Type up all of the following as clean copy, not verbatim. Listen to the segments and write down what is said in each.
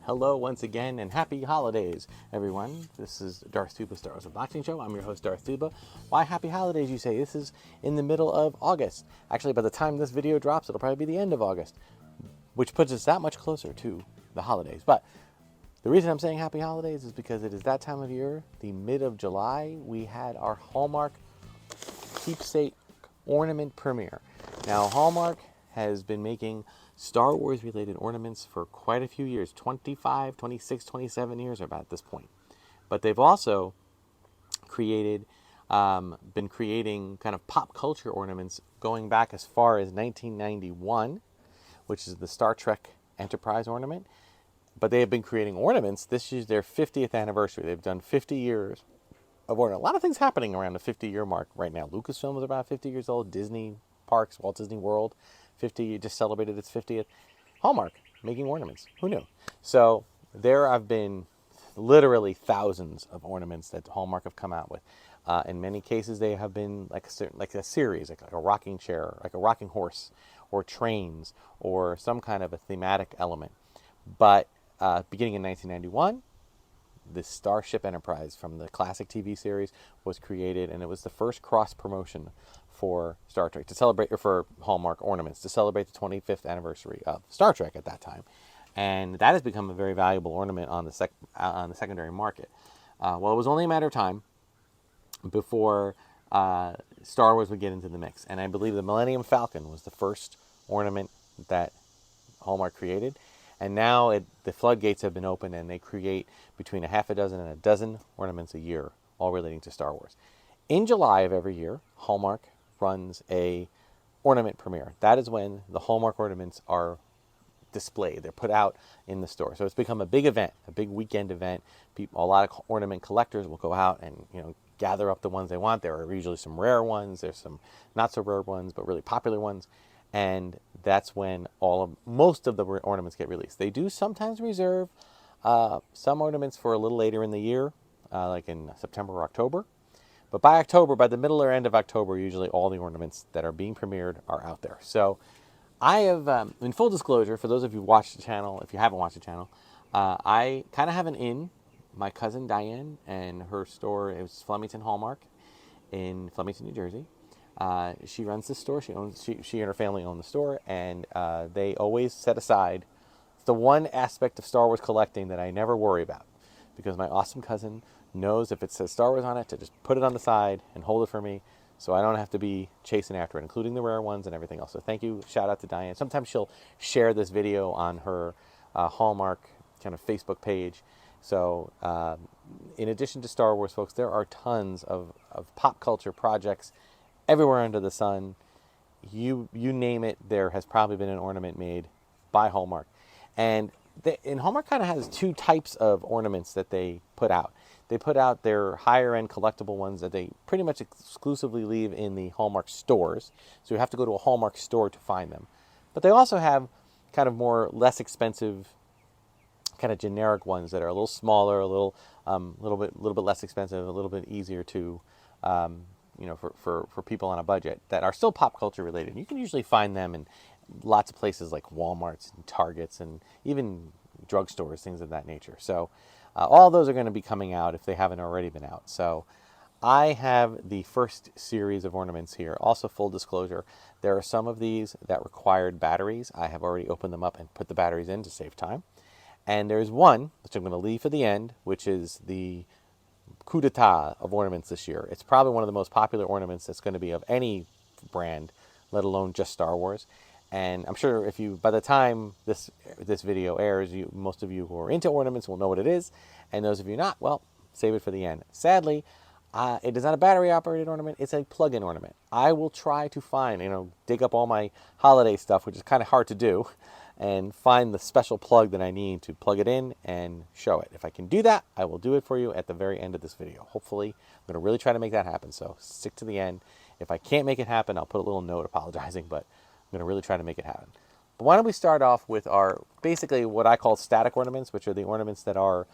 Hello once again and happy holidays, everyone. This is Darth Tuba, Star Wars Unboxing Show. I'm your host, Darth Tuba. Why happy holidays, you say? This is in the middle of August. Actually, by the time this video drops, it'll probably be the end of August, which puts us that much closer to the holidays. But the reason I'm saying happy holidays is because it is that time of year, the mid of July, we had our Hallmark keepsake ornament premiere. Now, Hallmark has been making Star Wars related ornaments for quite a few years, 25, 26, 27 years about at this point. But they've also been creating kind of pop culture ornaments going back as far as 1991, which is the Star Trek Enterprise ornament. But they have been creating ornaments. This is their 50th anniversary. They've done 50 years of ornament. A lot of things happening around the 50-year mark right now. Lucasfilm is about 50 years old. Disney Parks, Walt Disney World, just celebrated its 50th. Hallmark making ornaments. Who knew? So there have been literally thousands of ornaments that Hallmark have come out with. In many cases, they have been like a series, like a rocking chair, like a rocking horse, or trains, or some kind of a thematic element. But beginning in 1991, the Starship Enterprise from the classic TV series was created, and it was the first cross promotion for Star Trek to celebrate, or for Hallmark Ornaments to celebrate the 25th anniversary of Star Trek at that time, and that has become a very valuable ornament on the secondary market. Well, it was only a matter of time before Star Wars would get into the mix, and I believe the Millennium Falcon was the first ornament that Hallmark created. And now the floodgates have been opened, and they create between a half a dozen and a dozen ornaments a year, all relating to Star Wars. In July of every year, Hallmark runs a ornament premiere. That is when the Hallmark ornaments are displayed. They're put out in the store. So it's become a big event, a big weekend event. A lot of ornament collectors will go out and gather up the ones they want. There are usually some rare ones. There's some not so rare ones, but really popular ones. And that's when most of the ornaments get released. They do sometimes reserve some ornaments for a little later in the year, like in September or October. But by October, by the middle or end of October, usually all the ornaments that are being premiered are out there. So I have, in full disclosure, for those of you who watch the channel, if you haven't watched the channel, I kind of have an in. My cousin Diane and her store is Flemington Hallmark in Flemington, New Jersey. She runs the store. She and her family own the store, and they always set aside the one aspect of Star Wars collecting that I never worry about, because my awesome cousin knows if it says Star Wars on it to just put it on the side and hold it for me, so I don't have to be chasing after it, including the rare ones and everything else. So thank you, shout out to Diane. Sometimes she'll share this video on her Hallmark kind of Facebook page. So in addition to Star Wars, folks, there are tons of pop culture projects everywhere under the sun. You name it, there has probably been an ornament made by Hallmark. And Hallmark kind of has two types of ornaments that they put out. They put out their higher end collectible ones that they pretty much exclusively leave in the Hallmark stores. So you have to go to a Hallmark store to find them. But they also have kind of less expensive, kind of generic ones that are a little smaller, a little bit less expensive, a little bit easier to for people on a budget, that are still pop culture related. You can usually find them in lots of places like Walmarts and Targets and even drugstores, things of that nature. So all those are going to be coming out if they haven't already been out. So I have the first series of ornaments here. Also, full disclosure, there are some of these that required batteries. I have already opened them up and put the batteries in to save time. And there's one, which I'm going to leave for the end, which is the coup d'etat of ornaments this year. It's probably one of the most popular ornaments that's going to be of any brand, let alone just Star Wars. And I'm sure by the time this video airs, most of you who are into ornaments will know what it is, and those of you not, well, save it for the end. Sadly, it is not a battery-operated ornament. It's a plug-in ornament. I will try to find, dig up all my holiday stuff, which is kind of hard to do, and find the special plug that I need to plug it in and show it. If I can do that, I will do it for you at the very end of this video. Hopefully, I'm going to really try to make that happen, so stick to the end. If I can't make it happen, I'll put a little note apologizing, but I'm going to really try to make it happen. But why don't we start off with our, basically what I call static ornaments, which are the ornaments that are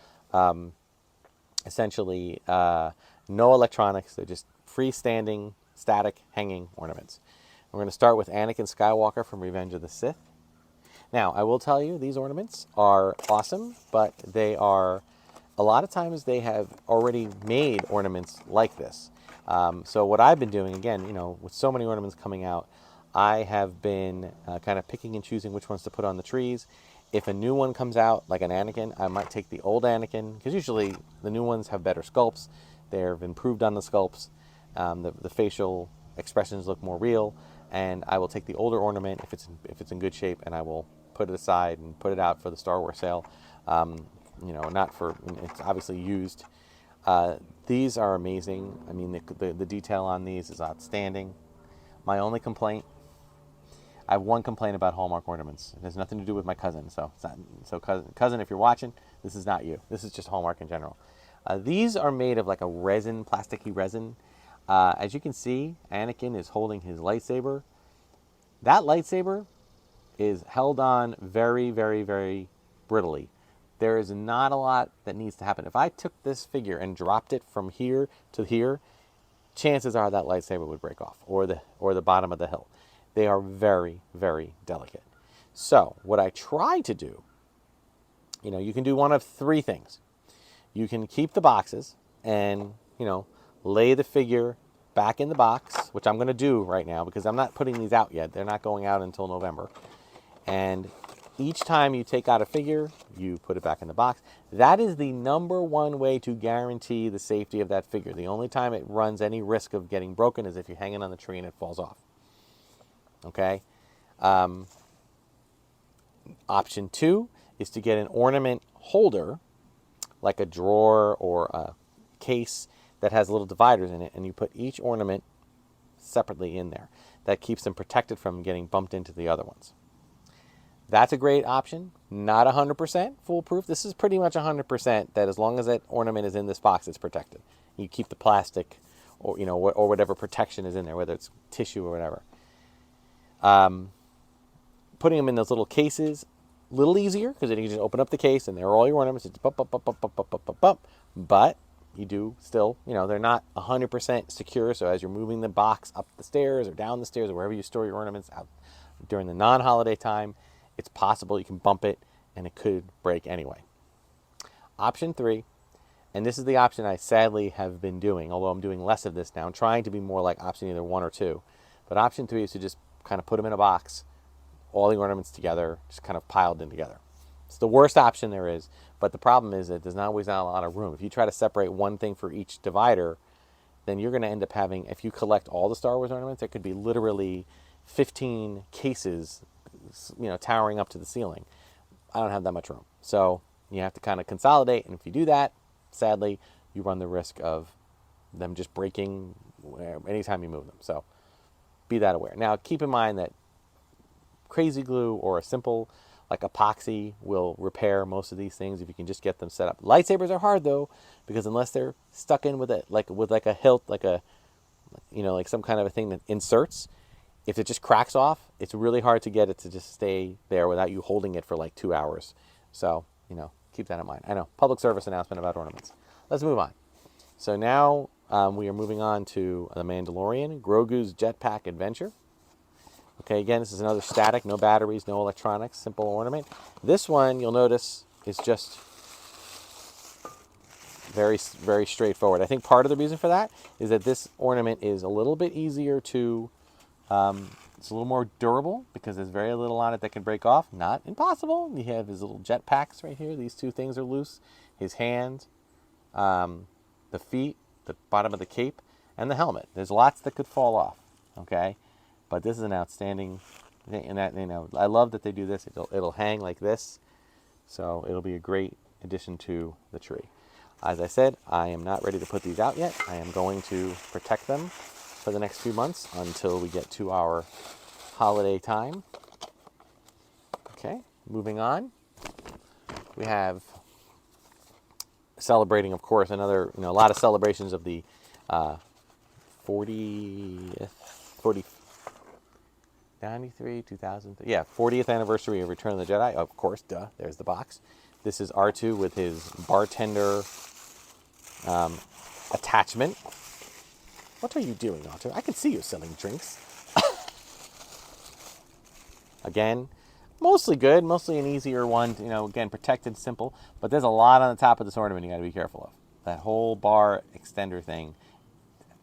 essentially no electronics. They're just freestanding, static, hanging ornaments. We're going to start with Anakin Skywalker from Revenge of the Sith. Now, I will tell you, these ornaments are awesome, but they are, a lot of times they have already made ornaments like this. So what I've been doing, again, with so many ornaments coming out, I have been kind of picking and choosing which ones to put on the trees. If a new one comes out, like an Anakin, I might take the old Anakin, because usually the new ones have better sculpts. They've improved on the sculpts. The facial expressions look more real, and I will take the older ornament if it's in good shape, and I will put it aside and put it out for the Star Wars sale. Not for, it's obviously used. These are amazing. I mean, the detail on these is outstanding. My only complaint, I have one complaint about Hallmark Ornaments. It has nothing to do with my cousin. So, it's not, so cousin, if you're watching, this is not you. This is just Hallmark in general. These are made of like a resin, plasticky resin. As you can see, Anakin is holding his lightsaber. That lightsaber is held on very, very, very brittly. There is not a lot that needs to happen. If I took this figure and dropped it from here to here, chances are that lightsaber would break off, or the bottom of the hilt. They are very, very delicate. So what I try to do, you can do one of three things. You can keep the boxes and, lay the figure back in the box, which I'm going to do right now because I'm not putting these out yet. They're not going out until November. And each time you take out a figure, you put it back in the box. That is the number one way to guarantee the safety of that figure. The only time it runs any risk of getting broken is if you're hanging on the tree and it falls off. Okay? Option 2 is to get an ornament holder, like a drawer or a case that has little dividers in it, and you put each ornament separately in there. That keeps them protected from getting bumped into the other ones. That's a great option. Not 100% foolproof. This is pretty much 100% that as long as that ornament is in this box, it's protected. You keep the plastic or whatever protection is in there, whether it's tissue or whatever. Putting them in those little cases, a little easier because then you can just open up the case and there are all your ornaments. It's bump, bump, bump, bump, bump, bump, bump, bump. But you do still, they're not 100% secure. So as you're moving the box up the stairs or down the stairs or wherever you store your ornaments out during the non-holiday time, it's possible you can bump it and it could break anyway. Option 3, and this is the option I sadly have been doing, although I'm doing less of this now. I'm trying to be more like option either 1 or 2. But option 3 is to just kind of put them in a box, all the ornaments together, just kind of piled in together. It's the worst option there is, but the problem is that there's not always not a lot of room. If you try to separate one thing for each divider, then you're going to end up having, if you collect all the Star Wars ornaments, there could be literally 15 cases, towering up to the ceiling. I don't have that much room. So you have to kind of consolidate, and if you do that, sadly, you run the risk of them just breaking anytime you move them. So be that aware. Now, keep in mind that crazy glue or a simple like epoxy will repair most of these things if you can just get them set up. Lightsabers are hard though, because unless they're stuck in with a hilt, like some kind of a thing that inserts, if it just cracks off, it's really hard to get it to just stay there without you holding it for like 2 hours. So, keep that in mind. I know, public service announcement about ornaments. Let's move on. So now we are moving on to The Mandalorian, Grogu's Jetpack Adventure. Okay, again, this is another static, no batteries, no electronics, simple ornament. This one, you'll notice, is just very, very straightforward. I think part of the reason for that is that this ornament is a little bit easier to, it's a little more durable because there's very little on it that can break off. Not impossible. You have his little jetpacks right here. These two things are loose. His hand, the feet, the bottom of the cape, and the helmet. There's lots that could fall off, okay? But this is an outstanding thing, and that, I love that they do this. It'll hang like this, so it'll be a great addition to the tree. As I said, I am not ready to put these out yet. I am going to protect them for the next few months until we get to our holiday time. Okay, moving on. We have celebrating, of course, another, a lot of celebrations of the 40th anniversary of Return of the Jedi. Of course, duh, there's the box. This is R2 with his bartender attachment. What are you doing, R2? I can see you selling drinks. Again, Mostly good, mostly an easier one, again, protected, simple, but there's a lot on the top of this ornament you got to be careful of. That whole bar extender thing,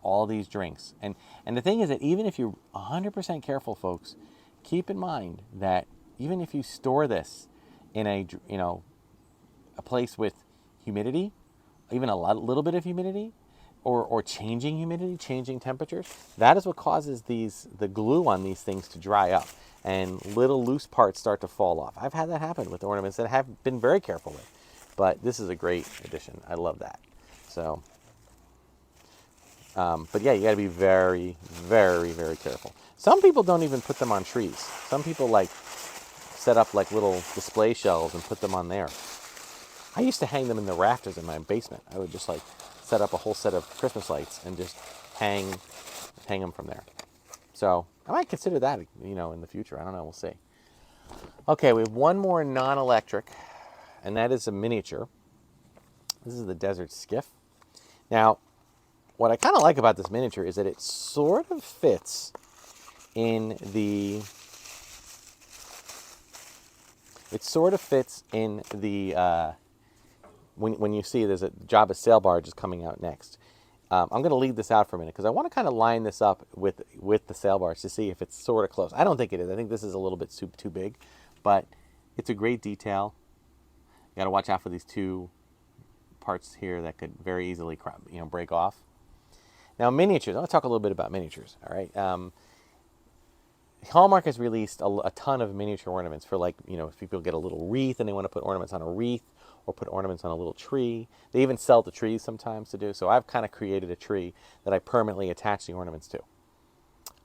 all these drinks. And the thing is that even if you're 100% careful, folks, keep in mind that even if you store this in a place with humidity, even little bit of humidity, or changing humidity, changing temperatures, that is what causes the glue on these things to dry up and little loose parts start to fall off. I've had that happen with ornaments that I have been very careful with, but this is a great addition. I love that. So, but yeah, you got to be very, very, very careful. Some people don't even put them on trees. Some people set up little display shelves and put them on there. I used to hang them in the rafters in my basement. I would just set up a whole set of Christmas lights and just hang them from there. So I might consider that, in the future. I don't know. We'll see. Okay, we have one more non-electric, and that is a miniature. This is the Desert Skiff. Now, what I kind of like about this miniature is that it sort of fits in the when you see there's a Jabba's sail barge is coming out next. I'm going to leave this out for a minute because I want to kind of line this up with the sail barge to see if it's sort of close. I don't think it is. I think this is a little bit too big, but it's a great detail. You got to watch out for these two parts here that could very easily break off. Now, miniatures. I want to talk a little bit about miniatures. All right. Hallmark has released a ton of miniature ornaments for if people get a little wreath and they want to put ornaments on a wreath or put ornaments on a little tree. They even sell the trees sometimes to do. So I've kind of created a tree that I permanently attach the ornaments to.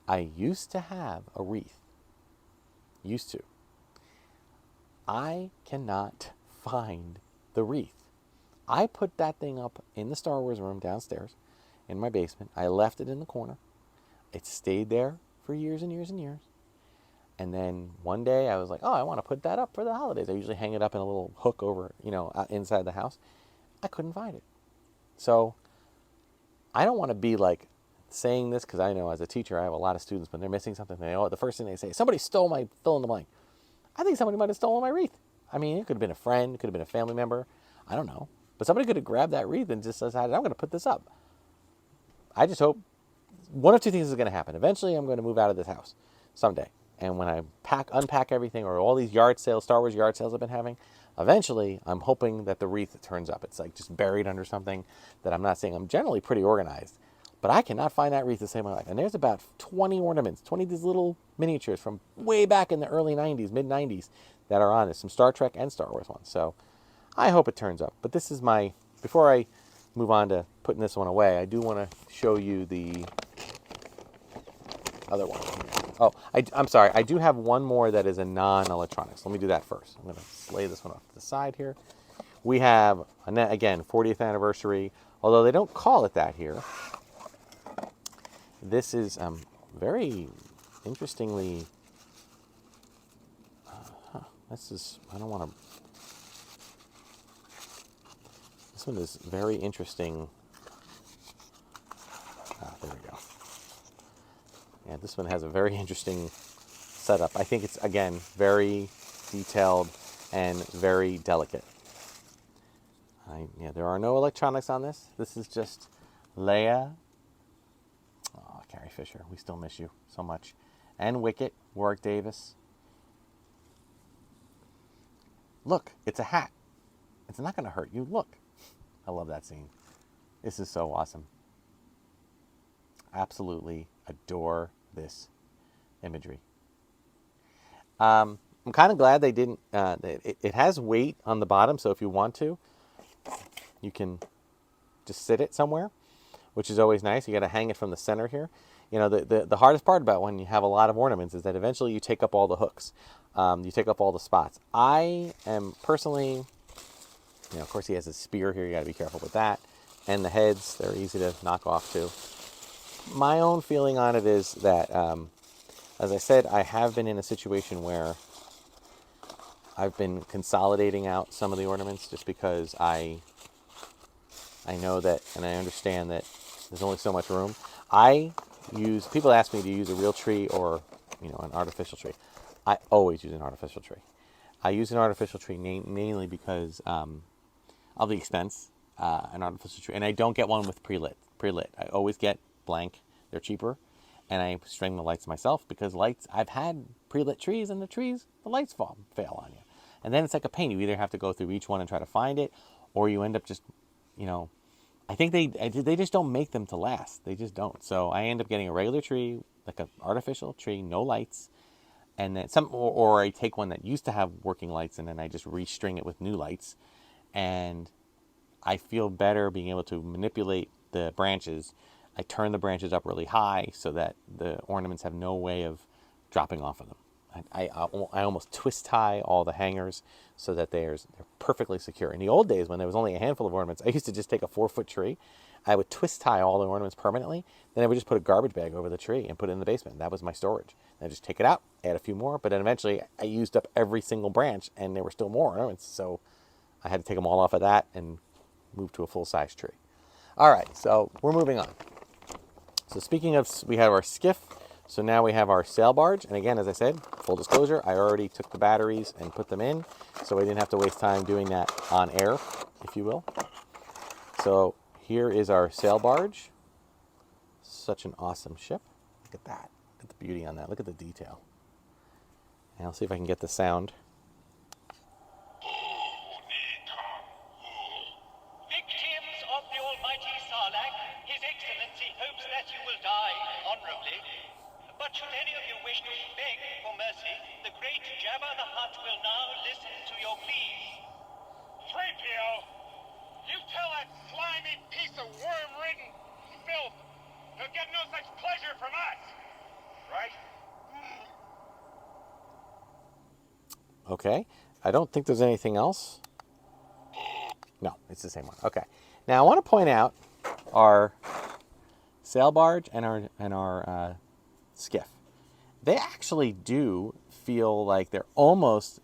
I used to have a wreath. Used to. I cannot find the wreath. I put that thing up in the Star Wars room downstairs in my basement. I left it in the corner. It stayed there for years and years and years. And then one day I was like, oh, I want to put that up for the holidays. I usually hang it up in a little hook over, inside the house. I couldn't find it. So I don't want to be saying this because I know as a teacher I have a lot of students when they're missing something. The first thing they say, somebody stole my fill in the blank. I think somebody might have stolen my wreath. I mean, it could have been a friend. It could have been a family member. I don't know. But somebody could have grabbed that wreath and just decided, I'm going to put this up. I just hope one of two things is going to happen. Eventually, I'm going to move out of this house someday. And when I unpack everything, or all these Star Wars yard sales I've been having, eventually, I'm hoping that the wreath turns up. It's just buried under something that I'm not seeing. I'm generally pretty organized, but I cannot find that wreath to save my life. And there's about 20 ornaments, 20 of these little miniatures from way back in the early 90s, mid 90s, that are on it. Some Star Trek and Star Wars ones. So I hope it turns up. But this is before I move on to putting this one away, I do want to show you the other one. Oh, I'm sorry. I do have one more that is a non-electronics. Let me do that first. I'm going to lay this one off to the side here. We have, again, 40th anniversary, although they don't call it that here. This is very interestingly, this one is very interesting. There we go. Yeah, this one has a very interesting setup. I think it's, again, very detailed and very delicate. There are no electronics on this. This is just Leia. Oh, Carrie Fisher, we still miss you so much. And Wicket, Warwick Davis. Look, it's a hat. It's not going to hurt you. Look. I love that scene. This is so awesome. Absolutely adore this imagery. I'm kind of glad they didn't, it has weight on the bottom, so if you want to, you can just sit it somewhere, which is always nice. You got to hang it from the center here. The hardest part about when you have a lot of ornaments is that eventually you take up all the hooks. You take up all the spots. I am personally, of course he has a spear here. You got to be careful with that. And the heads, they're easy to knock off too. My own feeling on it is that, as I said, I have been in a situation where I've been consolidating out some of the ornaments just because I know that, and I understand that there's only so much room. People ask me to use a real tree or, an artificial tree. I always use an artificial tree. I use an artificial tree mainly because of the expense. An artificial tree, and I don't get one with pre-lit. I always get blank. They're cheaper, and I string the lights myself because lights. I've had pre-lit trees, and the lights fail on you, and then it's like a pain. You either have to go through each one and try to find it, or you end up just, I think they just don't make them to last. They just don't. So I end up getting a regular tree, like an artificial tree, no lights, and then or I take one that used to have working lights, and then I just restring it with new lights, and I feel better being able to manipulate the branches. I turn the branches up really high so that the ornaments have no way of dropping off of them. I almost twist tie all the hangers so that they're perfectly secure. In the old days, when there was only a handful of ornaments, I used to just take a 4-foot tree. I would twist tie all the ornaments permanently. Then I would just put a garbage bag over the tree and put it in the basement. That was my storage. Then I just take it out, add a few more. But then eventually I used up every single branch, and there were still more ornaments. So I had to take them all off of that and move to a full-size tree. All right, so we're moving on. So speaking of, we have our skiff. So now we have our sail barge. And again, as I said, full disclosure, I already took the batteries and put them in, so I didn't have to waste time doing that on air, if you will. So here is our sail barge. Such an awesome ship. Look at that. Look at the beauty on that. Look at the detail. And I'll see if I can get the sound. Victims of the Almighty Sarlacc, His Excellency hopes that you will die honorably. But should any of you wish to beg for mercy, the great Jabba the Hutt will now listen to your pleas. 3PO, you tell that slimy piece of worm-ridden filth he'll get no such pleasure from us, right? Okay. I don't think there's anything else. No, it's the same one. Okay. Now I want to point out our sail barge and our skiff. They actually do feel like they're almost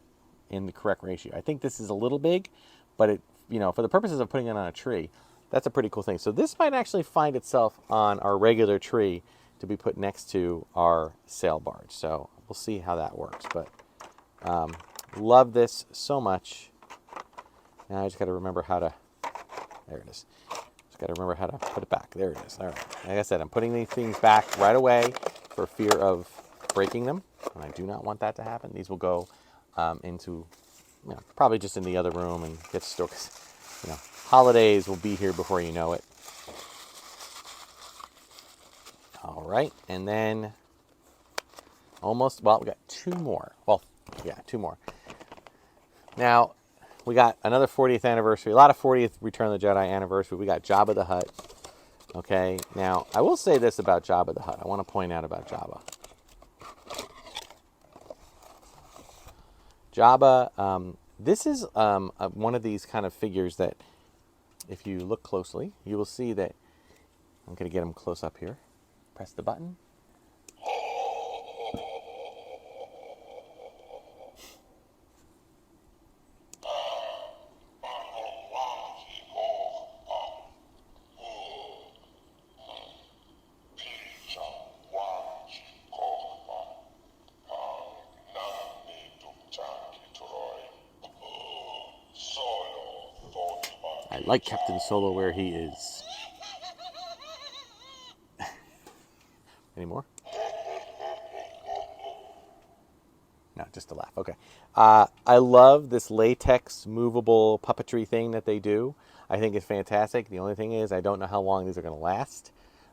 in the correct ratio. I think this is a little big, but it, for the purposes of putting it on a tree, that's a pretty cool thing. So this might actually find itself on our regular tree to be put next to our sail barge. So we'll see how that works. But love this so much. Now I just got to remember how to. There it is. Just got to remember how to put it back. There it is. All right. Like I said, I'm putting these things back right away for fear of breaking them, and I do not want that to happen. These will go into, probably just in the other room and get stored. Holidays will be here before you know it. All right, and then almost, we got two more. Well, yeah, two more. Now, we got another 40th anniversary, a lot of 40th Return of the Jedi anniversary. We got Jabba the Hutt. Okay, now, I will say this about Jabba the Hutt. I want to point out about Jabba. Jabba, this is one of these kind of figures that, if you look closely, you will see that, I'm going to get him close up here. Press the button. I like Captain Solo where he is. Any more? No, just a laugh. Okay. I love this latex movable puppetry thing that they do. I think it's fantastic. The only thing is I don't know how long these are going to last.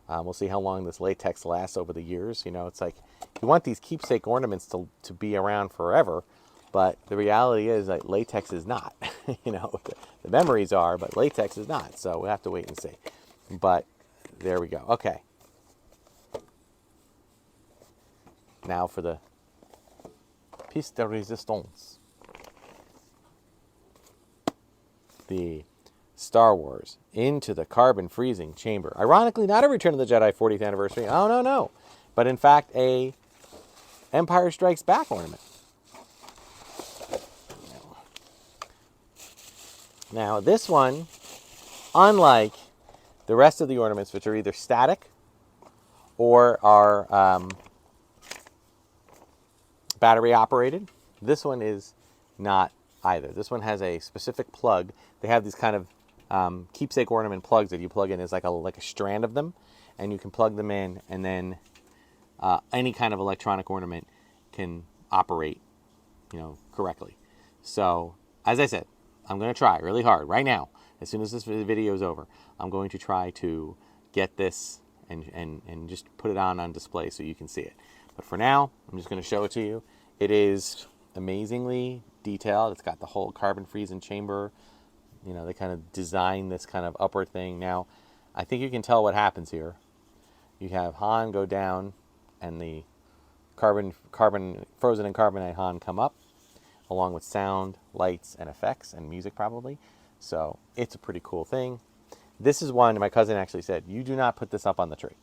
We'll see how long this latex lasts over the years. It's like you want these keepsake ornaments to be around forever, but the reality is that latex is not. The memories are, but latex is not. So we'll have to wait and see. But there we go. Okay. Now for the piece de resistance. The Star Wars Into the Carbon Freezing Chamber. Ironically, not a Return of the Jedi 40th anniversary. Oh, no. But in fact, a Empire Strikes Back ornament. Now, this one, unlike the rest of the ornaments, which are either static or are battery operated. This one is not either. This one has a specific plug. They have these kind of keepsake ornament plugs that you plug in. There's like a strand of them, and you can plug them in, and then any kind of electronic ornament can operate, correctly. So, as I said, I'm going to try really hard right now. As soon as this video is over, I'm going to try to get this and just put it on display so you can see it. But for now, I'm just going to show it to you. It is amazingly detailed. It's got the whole carbon freezing chamber. They kind of designed this kind of upper thing. Now, I think you can tell what happens here. You have Han go down, and the frozen and carbonite Han come up, along with sound, lights, and effects, and music probably. So it's a pretty cool thing. This is one my cousin actually said, you do not put this up on the tree.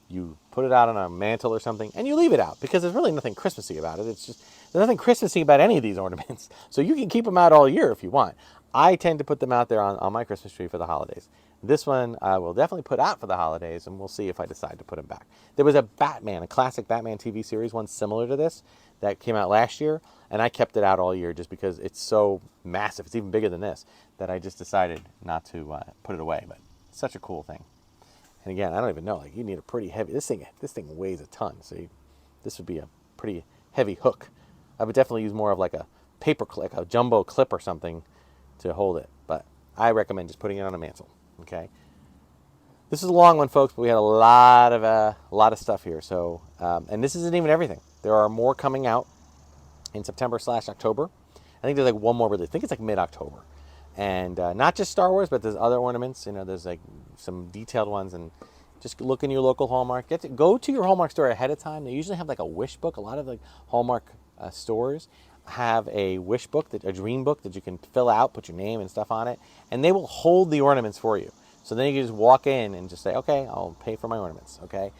You put it out on a mantle or something, and you leave it out, because there's really nothing Christmassy about it. There's nothing Christmassy about any of these ornaments. So you can keep them out all year if you want. I tend to put them out there on my Christmas tree for the holidays. This one I will definitely put out for the holidays, and we'll see if I decide to put them back. There was a classic Batman TV series, one similar to this, that came out last year, and I kept it out all year just because it's so massive. It's even bigger than this, that I just decided not to put it away. But it's such a cool thing. And again, I don't even know, you need a pretty heavy, this thing weighs a ton, so this would be a pretty heavy hook. I would definitely use more of like a paper clip, a jumbo clip or something to hold it, but I recommend just putting it on a mantle, okay? This is a long one, folks, but we had a lot of stuff here, so, and this isn't even everything. There are more coming out in September/October. I think there's one more release. I think it's mid-October. And not just Star Wars, but there's other ornaments. There's some detailed ones, and just look in your local Hallmark. Go to your Hallmark store ahead of time. They usually have a wish book. A lot of Hallmark stores have a wish book, a dream book that you can fill out, put your name and stuff on it, and they will hold the ornaments for you. So then you can just walk in and just say, okay, I'll pay for my ornaments. Okay,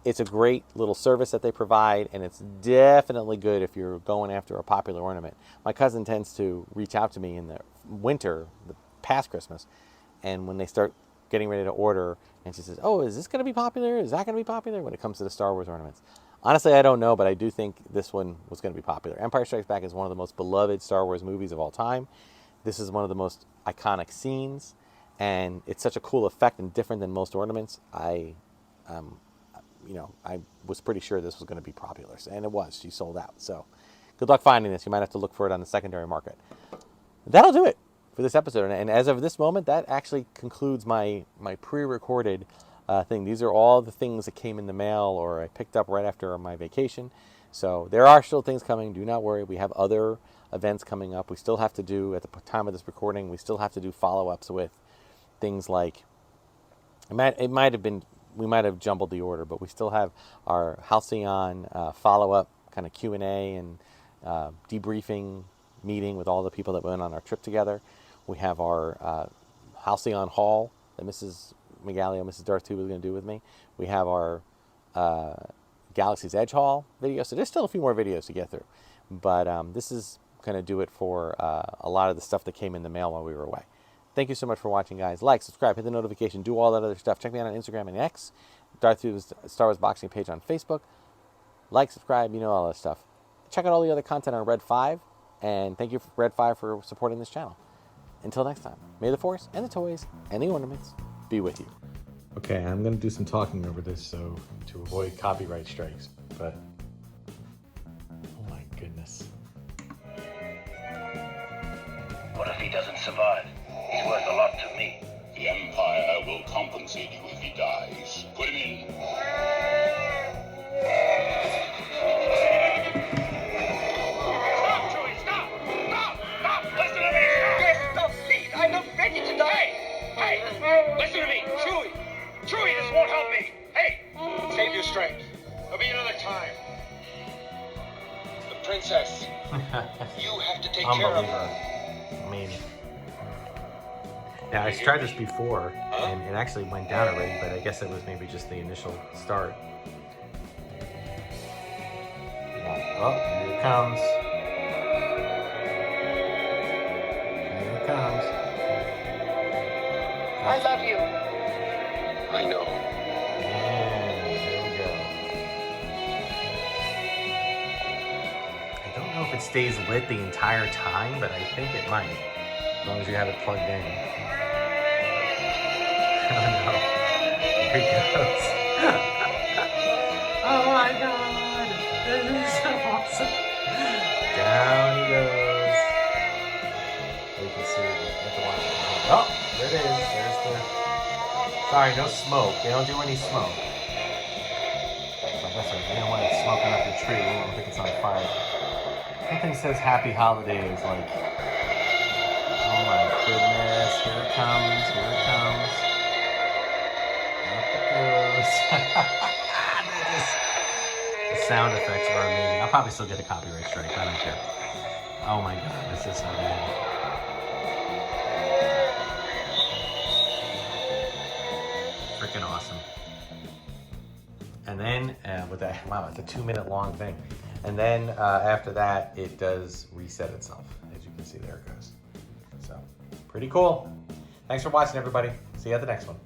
it's a great little service that they provide, and it's definitely good if you're going after a popular ornament. My cousin tends to reach out to me in the winter, past Christmas, and when they start getting ready to order, and she says, oh, is this going to be popular? Is that going to be popular when it comes to the Star Wars ornaments? Honestly, I don't know, but I do think this one was going to be popular. Empire Strikes Back is one of the most beloved Star Wars movies of all time. This is one of the most iconic scenes, and it's such a cool effect and different than most ornaments. I was pretty sure this was going to be popular, and it was. She sold out. So good luck finding this. You might have to look for it on the secondary market. That'll do it for this episode. And as of this moment, that actually concludes my pre-recorded thing. These are all the things that came in the mail or I picked up right after my vacation. So there are still things coming. Do not worry. We have other events coming up. We still have to do, at the time of this recording, we still have to do follow-ups with things like, it might have been, we might have jumbled the order, but we still have our Halcyon follow-up kind of Q&A and debriefing meeting with all the people that went on our trip together. We have our Halcyon Hall that Mrs. Megalio, Mrs. Darth Tuba is going to do with me. We have our Galaxy's Edge Hall video. So there's still a few more videos to get through. But this is going to do it for a lot of the stuff that came in the mail while we were away. Thank you so much for watching, guys. Like, subscribe, hit the notification, do all that other stuff. Check me out on Instagram and X. Darth Tuba's Star Wars Boxing page on Facebook. Like, subscribe, all that stuff. Check out all the other content on Red 5. And thank you, Red 5, for supporting this channel. Until next time, may the Force and the toys and the ornaments be with you. Okay, I'm going to do some talking over this so to avoid copyright strikes, but oh my goodness. What if he doesn't survive? He's worth a lot to me. The Empire will compensate you if he dies. Put him in. Stop, Chewie! Stop! Stop! Stop! Listen to me! Yes, stop, please. I'm not ready to die. Hey! Listen to me! Chewie! Chewie, this won't help me! Hey! Save your strength. There'll be another time. The princess. You have to take care of her. I mean, yeah, I tried this before, and it actually went down already, but I guess it was maybe just the initial start. Yeah. Oh, here it comes. Here it comes. I love you. I know. And there we go. don't know if it stays lit the entire time, but I think it might, as long as you have it plugged in. Oh no, here he goes. Oh my god, this is so awesome. Down he goes. You can see it, you have to watch it. Oh, there it is, there's the, sorry, no smoke, they don't do any smoke. That's right, you don't want it smoking up your tree, you don't think it's on fire. Something says happy holidays, like, oh my goodness, here it comes, here it comes. Up it goes. The sound effects are amazing. I'll probably still get a copyright strike, I don't care. Oh my god, this is so good. Freaking awesome. And then, with that, wow, it's a 2-minute long thing. And then after that, it does reset itself. As you can see, there it goes. So, pretty cool. Thanks for watching, everybody. See you at the next one.